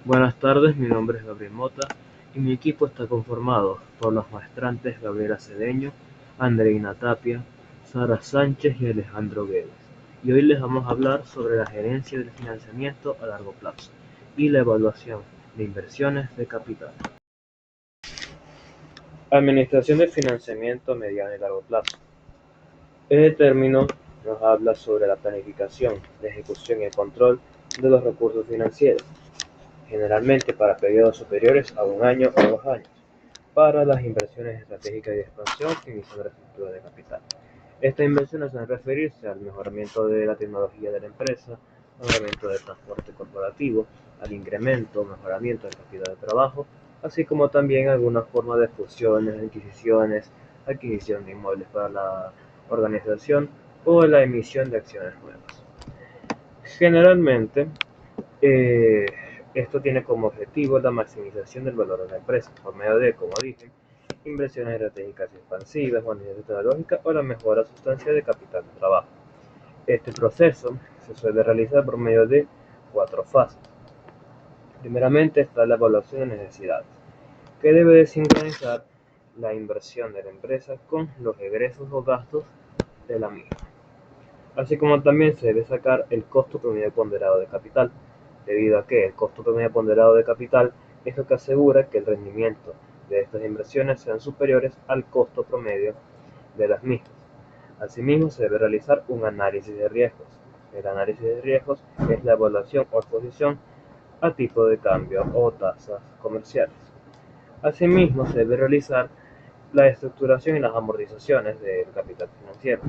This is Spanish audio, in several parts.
Buenas tardes, mi nombre es Gabriel Mota y mi equipo está conformado por los maestrantes Gabriela Cedeño, Andreina Tapia, Sara Sánchez y Alejandro Guedes. Y hoy les vamos a hablar sobre la gerencia del financiamiento a largo plazo y la evaluación de inversiones de capital. Administración de financiamiento a mediano y largo plazo. Este término nos habla sobre la planificación, la ejecución y el control de los recursos financieros, generalmente para periodos superiores a 1 año o 2 años, para las inversiones estratégicas y de expansión que inician la estructura de capital. Estas inversiones deben referirse al mejoramiento de la tecnología de la empresa, al aumento del transporte corporativo, al incremento o mejoramiento del capital de trabajo, así como también algunas formas de fusiones, adquisiciones, adquisición de inmuebles para la organización o la emisión de acciones nuevas. Generalmente, eh, esto tiene como objetivo la maximización del valor de la empresa por medio de, como dije, inversiones estratégicas expansivas, modernización tecnológica o la mejora sustancial de capital de trabajo. Este proceso se suele realizar por medio de 4 fases. Primeramente está la evaluación de necesidades, que debe de sincronizar la inversión de la empresa con los egresos o gastos de la misma, así como también se debe sacar el costo promedio ponderado de capital, debido a que el costo promedio ponderado de capital es lo que asegura que el rendimiento de estas inversiones sean superiores al costo promedio de las mismas. Asimismo, se debe realizar un análisis de riesgos. El análisis de riesgos es la evaluación o exposición a tipo de cambio o tasas comerciales. Asimismo, se debe realizar la estructuración y las amortizaciones del capital financiero.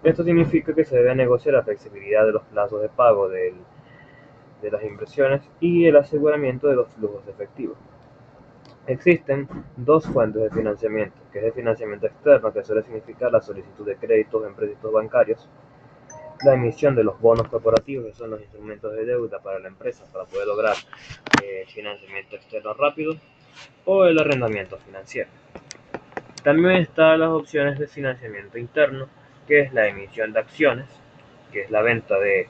Esto significa que se debe negociar la flexibilidad de los plazos de pago de las inversiones y el aseguramiento de los flujos efectivos. Existen dos fuentes de financiamiento, que es el financiamiento externo, que suele significar la solicitud de créditos en préditos bancarios, la emisión de los bonos corporativos, que son los instrumentos de deuda para la empresa para poder lograr financiamiento externo rápido, o el arrendamiento financiero. También están las opciones de financiamiento interno, que es la emisión de acciones, que es la venta de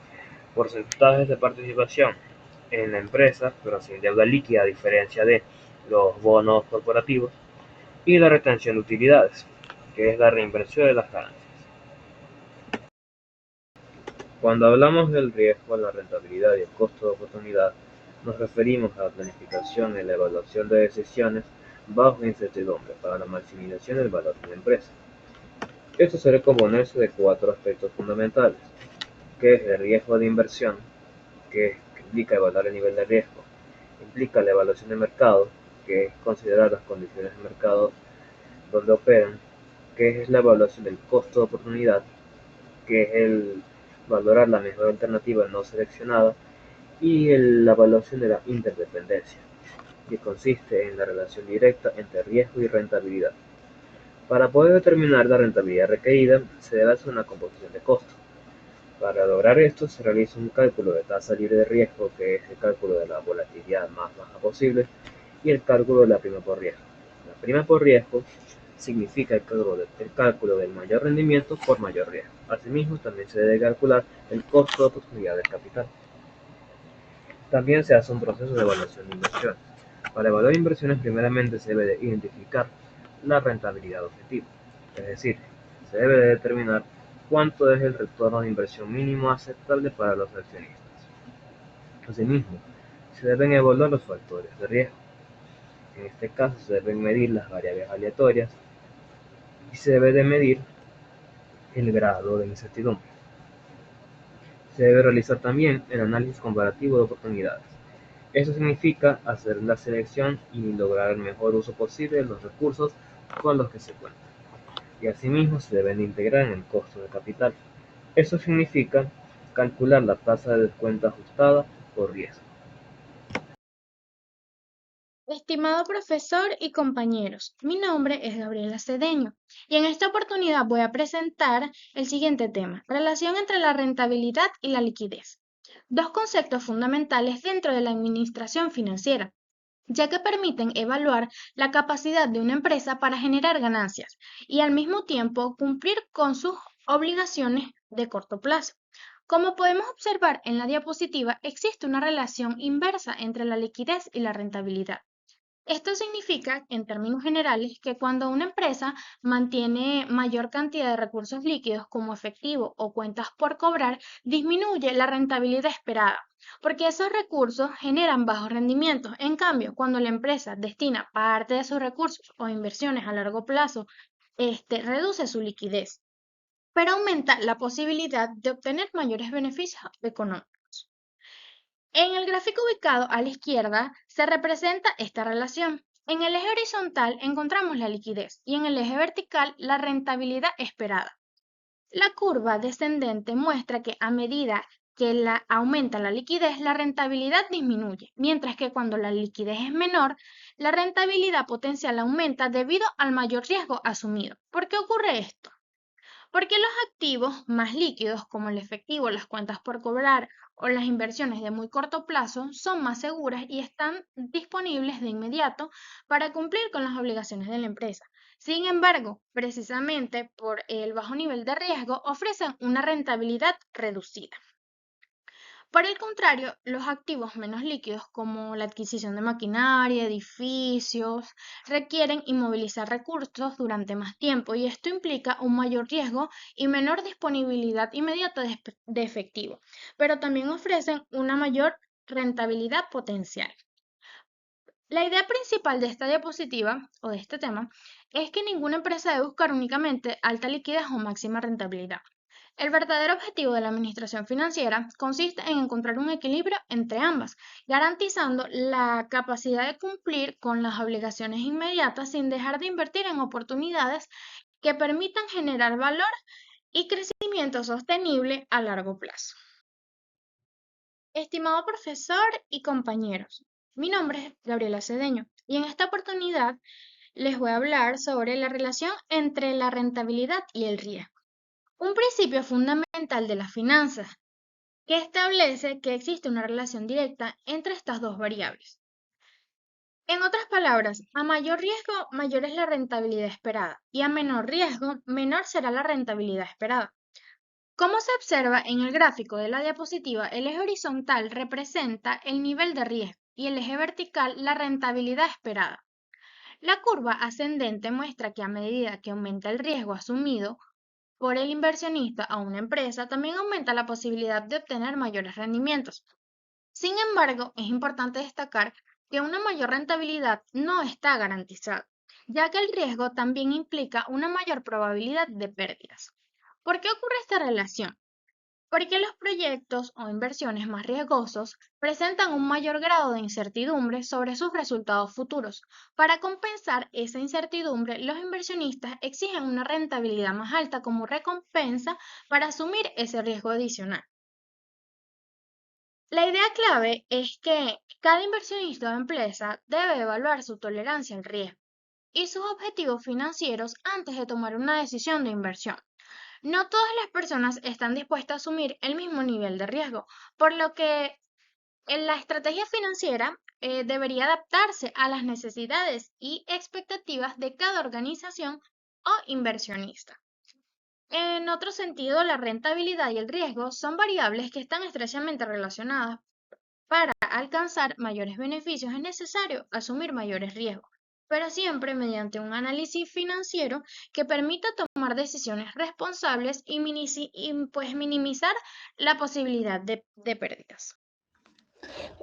porcentajes de participación en la empresa, pero sin deuda líquida a diferencia de los bonos corporativos, y la retención de utilidades, que es la reinversión de las ganancias. Cuando hablamos del riesgo, la rentabilidad y el costo de oportunidad, nos referimos a la planificación y la evaluación de decisiones bajo incertidumbre para la maximización del valor de la empresa. Esto suele componerse de 4 aspectos fundamentales, que es el riesgo de inversión, que implica evaluar el nivel de riesgo, implica la evaluación de mercado, que es considerar las condiciones de mercado donde operan, que es la evaluación del costo de oportunidad, que es el valorar la mejor alternativa no seleccionada, y la evaluación de la interdependencia, que consiste en la relación directa entre riesgo y rentabilidad. Para poder determinar la rentabilidad requerida, se debe hacer una composición de costos. Para lograr esto, se realiza un cálculo de tasa libre de riesgo, que es el cálculo de la volatilidad más baja posible, y el cálculo de la prima por riesgo. La prima por riesgo significa el cálculo del mayor rendimiento por mayor riesgo. Asimismo, también se debe calcular el costo de oportunidad del capital. También se hace un proceso de evaluación de inversiones. Para evaluar inversiones, primeramente se debe de identificar la rentabilidad objetiva, es decir, se debe de determinar cuánto es el retorno de inversión mínimo aceptable para los accionistas. Asimismo, se deben evaluar los factores de riesgo. En este caso se deben medir las variables aleatorias y se debe de medir el grado de incertidumbre. Se debe realizar también el análisis comparativo de oportunidades. Eso significa hacer la selección y lograr el mejor uso posible de los recursos con los que se cuenta. Y asimismo se deben integrar en el costo de capital. Eso significa calcular la tasa de descuento ajustada por riesgo. Estimado profesor y compañeros, mi nombre es Gabriela Cedeño y en esta oportunidad voy a presentar el siguiente tema, relación entre la rentabilidad y la liquidez. Dos conceptos fundamentales dentro de la administración financiera, ya que permiten evaluar la capacidad de una empresa para generar ganancias y al mismo tiempo cumplir con sus obligaciones de corto plazo. Como podemos observar en la diapositiva, existe una relación inversa entre la liquidez y la rentabilidad. Esto significa, en términos generales, que cuando una empresa mantiene mayor cantidad de recursos líquidos como efectivo o cuentas por cobrar, disminuye la rentabilidad esperada, porque esos recursos generan bajos rendimientos. En cambio, cuando la empresa destina parte de sus recursos o inversiones a largo plazo, reduce su liquidez, pero aumenta la posibilidad de obtener mayores beneficios económicos. En el gráfico ubicado a la izquierda se representa esta relación. En el eje horizontal encontramos la liquidez y en el eje vertical la rentabilidad esperada. La curva descendente muestra que a medida que aumenta la liquidez, la rentabilidad disminuye, mientras que cuando la liquidez es menor, la rentabilidad potencial aumenta debido al mayor riesgo asumido. ¿Por qué ocurre esto? Porque los activos más líquidos, como el efectivo, las cuentas por cobrar o las inversiones de muy corto plazo, son más seguras y están disponibles de inmediato para cumplir con las obligaciones de la empresa. Sin embargo, precisamente por el bajo nivel de riesgo, ofrecen una rentabilidad reducida. Por el contrario, los activos menos líquidos, como la adquisición de maquinaria, edificios, requieren inmovilizar recursos durante más tiempo y esto implica un mayor riesgo y menor disponibilidad inmediata de efectivo, pero también ofrecen una mayor rentabilidad potencial. La idea principal de esta diapositiva o de este tema es que ninguna empresa debe buscar únicamente alta liquidez o máxima rentabilidad. El verdadero objetivo de la administración financiera consiste en encontrar un equilibrio entre ambas, garantizando la capacidad de cumplir con las obligaciones inmediatas sin dejar de invertir en oportunidades que permitan generar valor y crecimiento sostenible a largo plazo. Estimado profesor y compañeros, mi nombre es Gabriela Cedeño y en esta oportunidad les voy a hablar sobre la relación entre la rentabilidad y el riesgo. Un principio fundamental de las finanzas que establece que existe una relación directa entre estas dos variables. En otras palabras, a mayor riesgo, mayor es la rentabilidad esperada y a menor riesgo, menor será la rentabilidad esperada. Como se observa en el gráfico de la diapositiva, el eje horizontal representa el nivel de riesgo y el eje vertical la rentabilidad esperada. La curva ascendente muestra que a medida que aumenta el riesgo asumido por el inversionista a una empresa, también aumenta la posibilidad de obtener mayores rendimientos. Sin embargo, es importante destacar que una mayor rentabilidad no está garantizada, ya que el riesgo también implica una mayor probabilidad de pérdidas. ¿Por qué ocurre esta relación? Porque los proyectos o inversiones más riesgosos presentan un mayor grado de incertidumbre sobre sus resultados futuros. Para compensar esa incertidumbre, los inversionistas exigen una rentabilidad más alta como recompensa para asumir ese riesgo adicional. La idea clave es que cada inversionista o empresa debe evaluar su tolerancia al riesgo y sus objetivos financieros antes de tomar una decisión de inversión. No todas las personas están dispuestas a asumir el mismo nivel de riesgo, por lo que en la estrategia financiera debería adaptarse a las necesidades y expectativas de cada organización o inversionista. En otro sentido, la rentabilidad y el riesgo son variables que están estrechamente relacionadas. Para alcanzar mayores beneficios es necesario asumir mayores riesgos, pero siempre mediante un análisis financiero que permita tomar decisiones responsables y, minimizar la posibilidad de pérdidas.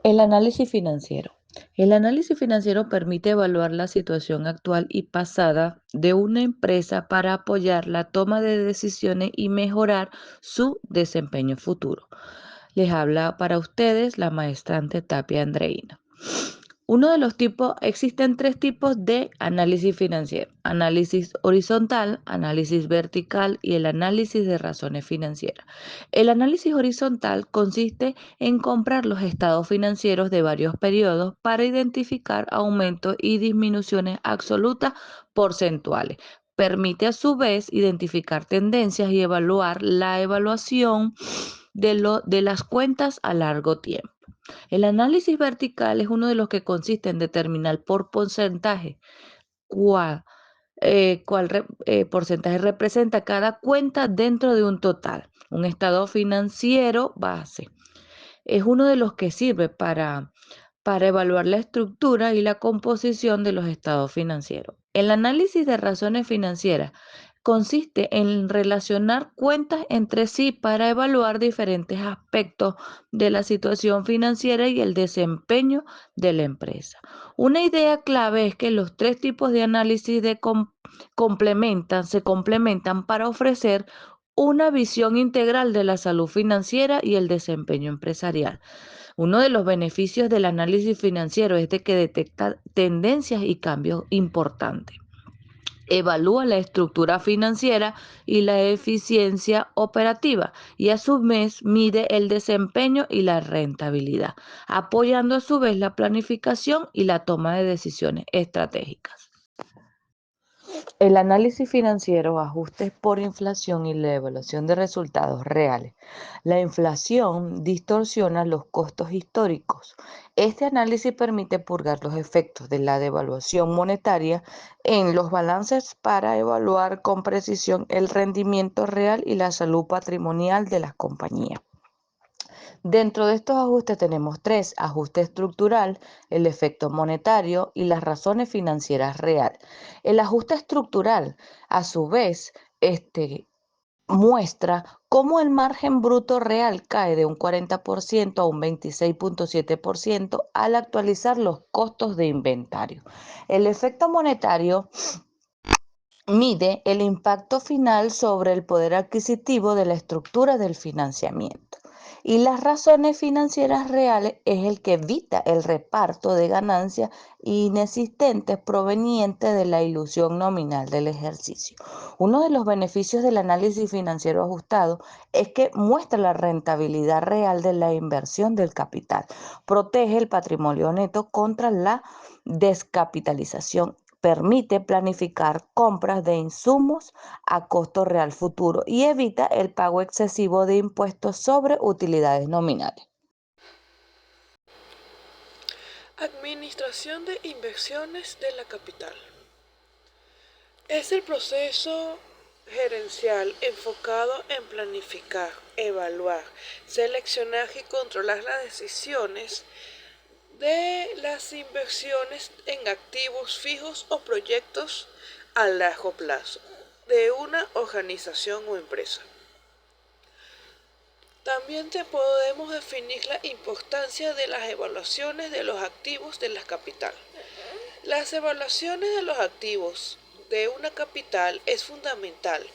El análisis financiero. El análisis financiero permite evaluar la situación actual y pasada de una empresa para apoyar la toma de decisiones y mejorar su desempeño futuro. Les habla para ustedes la maestrante Tapia Andreina. Existen tres tipos de análisis financiero: análisis horizontal, análisis vertical y el análisis de razones financieras. El análisis horizontal consiste en comparar los estados financieros de varios periodos para identificar aumentos y disminuciones absolutas porcentuales. Permite a su vez identificar tendencias y evaluar la evaluación de las cuentas a largo tiempo. El análisis vertical es uno de los que consiste en determinar por porcentaje cuál porcentaje representa cada cuenta dentro de un total. Un estado financiero base es uno de los que sirve para evaluar la estructura y la composición de los estados financieros. El análisis de razones financieras consiste en relacionar cuentas entre sí para evaluar diferentes aspectos de la situación financiera y el desempeño de la empresa. Una idea clave es que los tres tipos de análisis se complementan para ofrecer una visión integral de la salud financiera y el desempeño empresarial. Uno de los beneficios del análisis financiero es de que detecta tendencias y cambios importantes. Evalúa la estructura financiera y la eficiencia operativa y a su vez mide el desempeño y la rentabilidad, apoyando a su vez la planificación y la toma de decisiones estratégicas. El análisis financiero, ajustes por inflación y la evaluación de resultados reales. La inflación distorsiona los costos históricos. Este análisis permite purgar los efectos de la devaluación monetaria en los balances para evaluar con precisión el rendimiento real y la salud patrimonial de las compañías. Dentro de estos ajustes tenemos tres: ajuste estructural, el efecto monetario y las razones financieras reales. El ajuste estructural, a su vez, muestra cómo el margen bruto real cae de un 40% a un 26.7% al actualizar los costos de inventario. El efecto monetario mide el impacto final sobre el poder adquisitivo de la estructura del financiamiento. Y las razones financieras reales es el que evita el reparto de ganancias inexistentes provenientes de la ilusión nominal del ejercicio. Uno de los beneficios del análisis financiero ajustado es que muestra la rentabilidad real de la inversión del capital, protege el patrimonio neto contra la descapitalización, permite planificar compras de insumos a costo real futuro y evita el pago excesivo de impuestos sobre utilidades nominales. Administración de inversiones de la capital. Es el proceso gerencial enfocado en planificar, evaluar, seleccionar y controlar las decisiones de las inversiones en activos fijos o proyectos a largo plazo de una organización o empresa. También podemos definir la importancia de las evaluaciones de los activos de la capital. Las evaluaciones de los activos de una capital es fundamental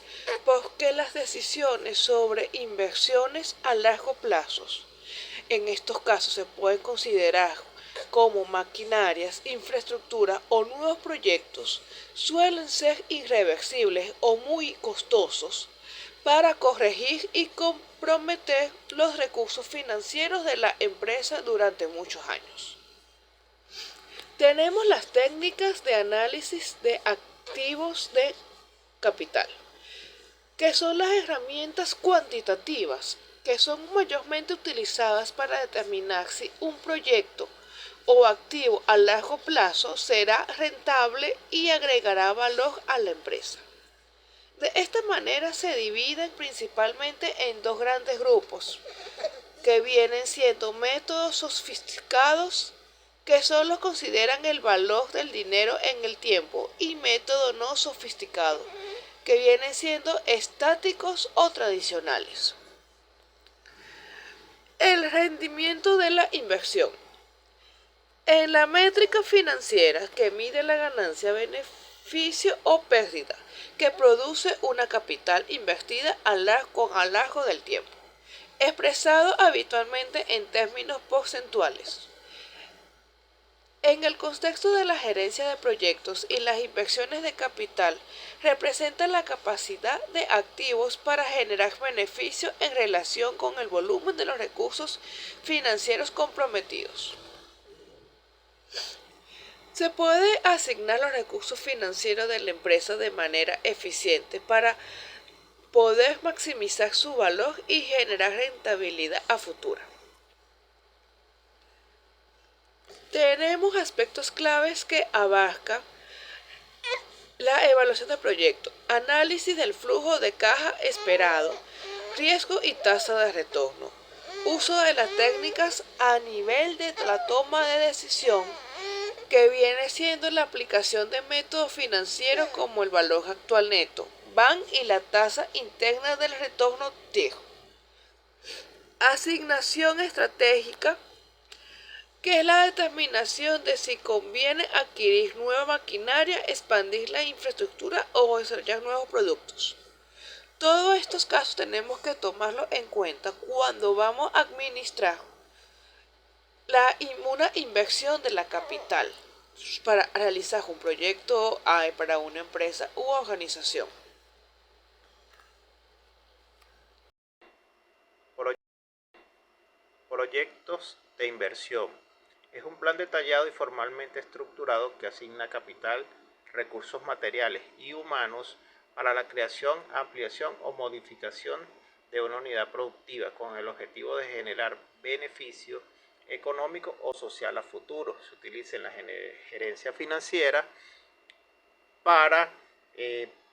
porque las decisiones sobre inversiones a largo plazo, en estos casos se pueden considerar como maquinarias, infraestructura o nuevos proyectos, suelen ser irreversibles o muy costosos para corregir y comprometer los recursos financieros de la empresa durante muchos años. Tenemos las técnicas de análisis de activos de capital, que son las herramientas cuantitativas que son mayormente utilizadas para determinar si un proyecto o activo a largo plazo será rentable y agregará valor a la empresa. De esta manera se dividen principalmente en dos grandes grupos, que vienen siendo métodos sofisticados, que solo consideran el valor del dinero en el tiempo, y método no sofisticado, que vienen siendo estáticos o tradicionales. El rendimiento de la inversión. En la métrica financiera que mide la ganancia, beneficio o pérdida que produce una capital invertida a lo largo del tiempo, expresado habitualmente en términos porcentuales. En el contexto de la gerencia de proyectos y las inversiones de capital, representa la capacidad de activos para generar beneficio en relación con el volumen de los recursos financieros comprometidos. Se puede asignar los recursos financieros de la empresa de manera eficiente para poder maximizar su valor y generar rentabilidad a futuro. Tenemos aspectos claves que abarcan la evaluación del proyecto, análisis del flujo de caja esperado, Riesgo y tasa de retorno. Uso de las técnicas a nivel de la toma de decisión, que viene siendo la aplicación de métodos financieros como el valor actual neto, BAN, y la tasa interna del retorno TIR. Asignación estratégica, que es la determinación de si conviene adquirir nueva maquinaria, expandir la infraestructura o desarrollar nuevos productos. Todos estos casos tenemos que tomarlos en cuenta cuando vamos a administrar una inversión de la capital para realizar un proyecto para una empresa u organización. Proyectos de inversión. Es un plan detallado y formalmente estructurado que asigna capital, recursos materiales y humanos para la creación, ampliación o modificación de una unidad productiva con el objetivo de generar beneficio económico o social a futuro. Se utiliza en la gerencia financiera para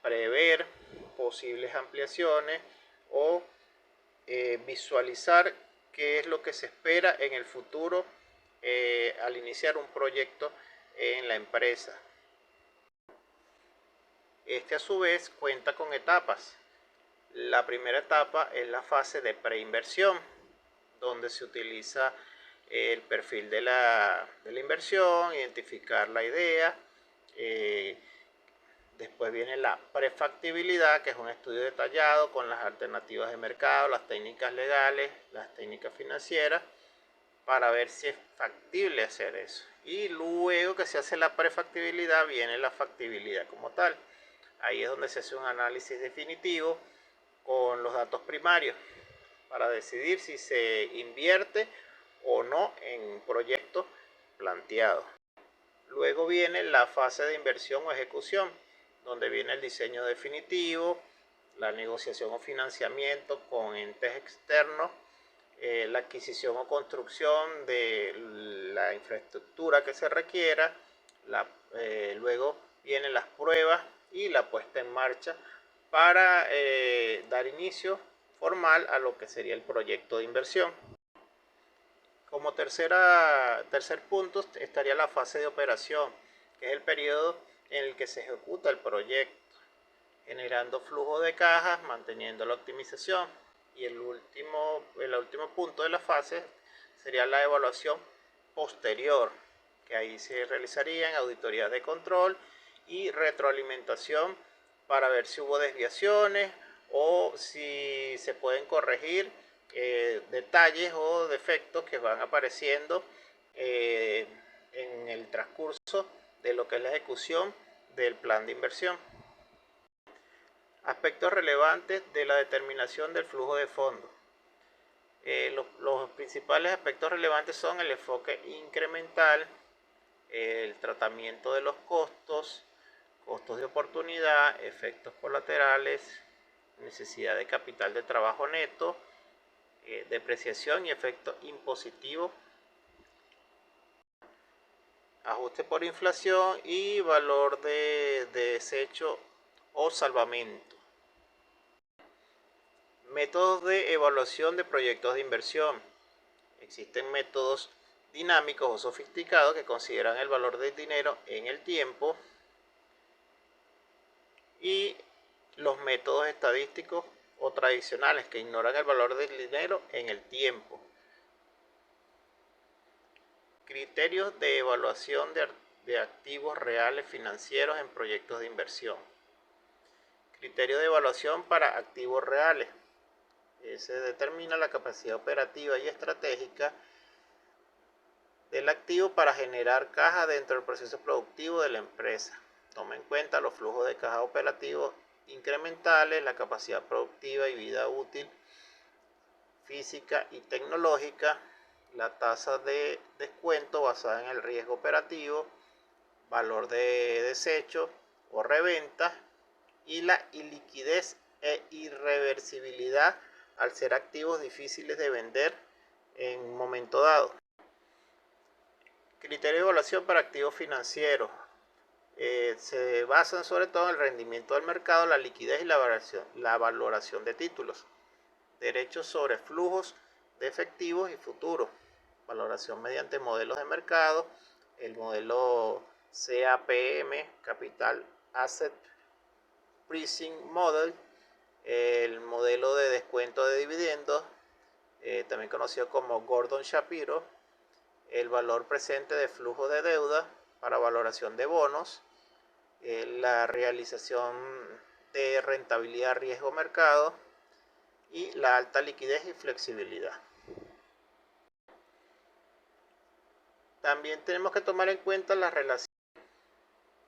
prever posibles ampliaciones o visualizar qué es lo que se espera en el futuro al iniciar un proyecto en la empresa. Este a su vez cuenta con etapas. La primera etapa es la fase de preinversión, donde se utiliza el perfil de la inversión, identificar la idea. Después viene la prefactibilidad, que es un estudio detallado con las alternativas de mercado, las técnicas legales, las técnicas financieras, para ver si es factible hacer eso. Y luego que se hace la prefactibilidad, viene la factibilidad como tal. Ahí es donde se hace un análisis definitivo con los datos primarios para decidir si se invierte o no en un proyecto planteado. Luego viene la fase de inversión o ejecución, donde viene el diseño definitivo, la negociación o financiamiento con entes externos, la adquisición o construcción de la infraestructura que se requiera, luego vienen las pruebas y la puesta en marcha para dar inicio formal a lo que sería el proyecto de inversión. Como tercer punto estaría la fase de operación, que es el periodo en el que se ejecuta el proyecto, generando flujo de cajas, manteniendo la optimización. Y el último punto de la fase sería la evaluación posterior, que ahí se realizarían auditorías de control y retroalimentación para ver si hubo desviaciones o si se pueden corregir detalles o defectos que van apareciendo en el transcurso de lo que es la ejecución del plan de inversión. Aspectos relevantes de la determinación del flujo de fondos. Los principales aspectos relevantes son el enfoque incremental, el tratamiento de los costos de oportunidad, efectos colaterales, necesidad de capital de trabajo neto, depreciación y efecto impositivo, ajuste por inflación y valor de desecho o salvamento. Métodos de evaluación de proyectos de inversión. Existen métodos dinámicos o sofisticados que consideran el valor del dinero en el tiempo, y los métodos estadísticos o tradicionales que ignoran el valor del dinero en el tiempo. Criterios de evaluación de activos reales financieros en proyectos de inversión. Criterio de evaluación para activos reales. Se determina la capacidad operativa y estratégica del activo para generar caja dentro del proceso productivo de la empresa. Toma en cuenta los flujos de caja operativos incrementales, la capacidad productiva y vida útil física y tecnológica, la tasa de descuento basada en el riesgo operativo, valor de desecho o reventa, y la iliquidez e irreversibilidad al ser activos difíciles de vender en un momento dado. Criterio de evaluación para activos financieros. Se basan sobre todo en el rendimiento del mercado, la liquidez y la valoración de títulos. derechos sobre flujos de efectivos y futuros, valoración mediante modelos de mercado, el modelo CAPM, Capital Asset Pricing Model, el modelo de descuento de dividendos, también conocido como Gordon-Shapiro, el valor presente de flujo de deuda para valoración de bonos, la realización de rentabilidad riesgo mercado y la alta liquidez y flexibilidad. También tenemos que tomar en cuenta las relaciones.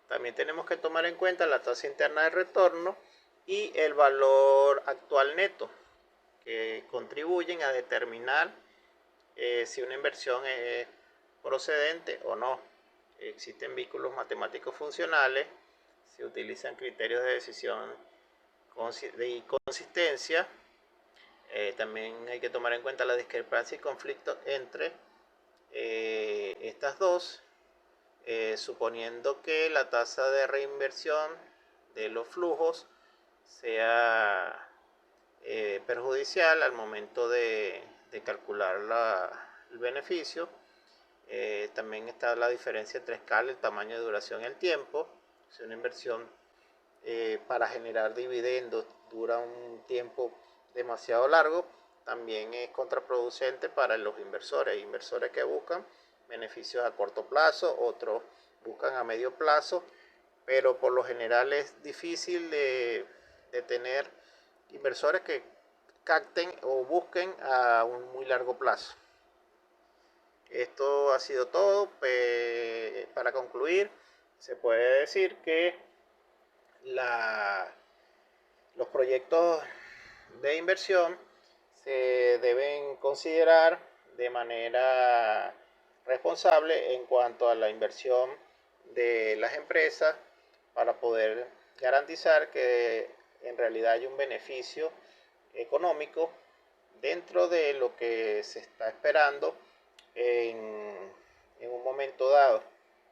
También tenemos que tomar en cuenta la tasa interna de retorno y el valor actual neto, que contribuyen a determinar si una inversión es procedente o no. Existen vínculos matemáticos funcionales, se utilizan criterios de decisión y consistencia. También hay que tomar en cuenta la discrepancia y conflicto entre estas dos, suponiendo que la tasa de reinversión de los flujos sea perjudicial al momento de calcular el beneficio. También está la diferencia entre escala, el tamaño de duración y el tiempo. Si una inversión para generar dividendos dura un tiempo demasiado largo, también es contraproducente para los inversores. Hay inversores que buscan beneficios a corto plazo, otros buscan a medio plazo, pero por lo general es difícil de tener inversores que capten o busquen a un muy largo plazo. Esto ha sido todo. Para concluir, se puede decir que los proyectos de inversión se deben considerar de manera responsable en cuanto a la inversión de las empresas para poder garantizar que en realidad hay un beneficio económico dentro de lo que se está esperando en un momento dado.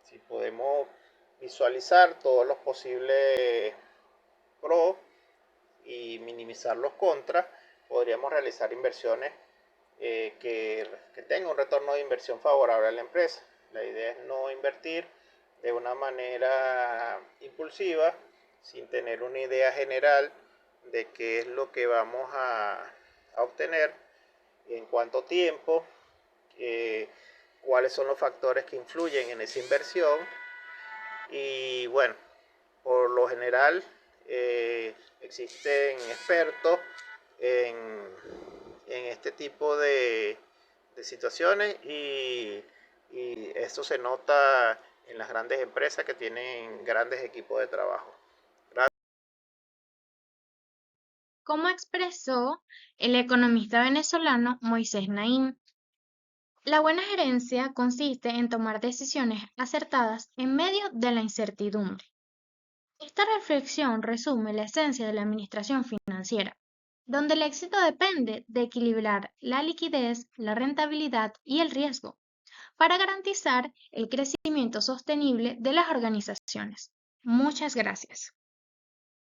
Si podemos visualizar todos los posibles pros y minimizar los contras, podríamos realizar inversiones que tengan un retorno de inversión favorable a la empresa. La idea es no invertir de una manera impulsiva, sin tener una idea general de qué es lo que vamos a obtener, en cuánto tiempo, cuáles son los factores que influyen en esa inversión. Y bueno, por lo general existen expertos en este tipo de situaciones y esto se nota en las grandes empresas que tienen grandes equipos de trabajo. Como expresó el economista venezolano Moisés Naím, la buena gerencia consiste en tomar decisiones acertadas en medio de la incertidumbre. Esta reflexión resume la esencia de la administración financiera, donde el éxito depende de equilibrar la liquidez, la rentabilidad y el riesgo para garantizar el crecimiento sostenible de las organizaciones. Muchas gracias.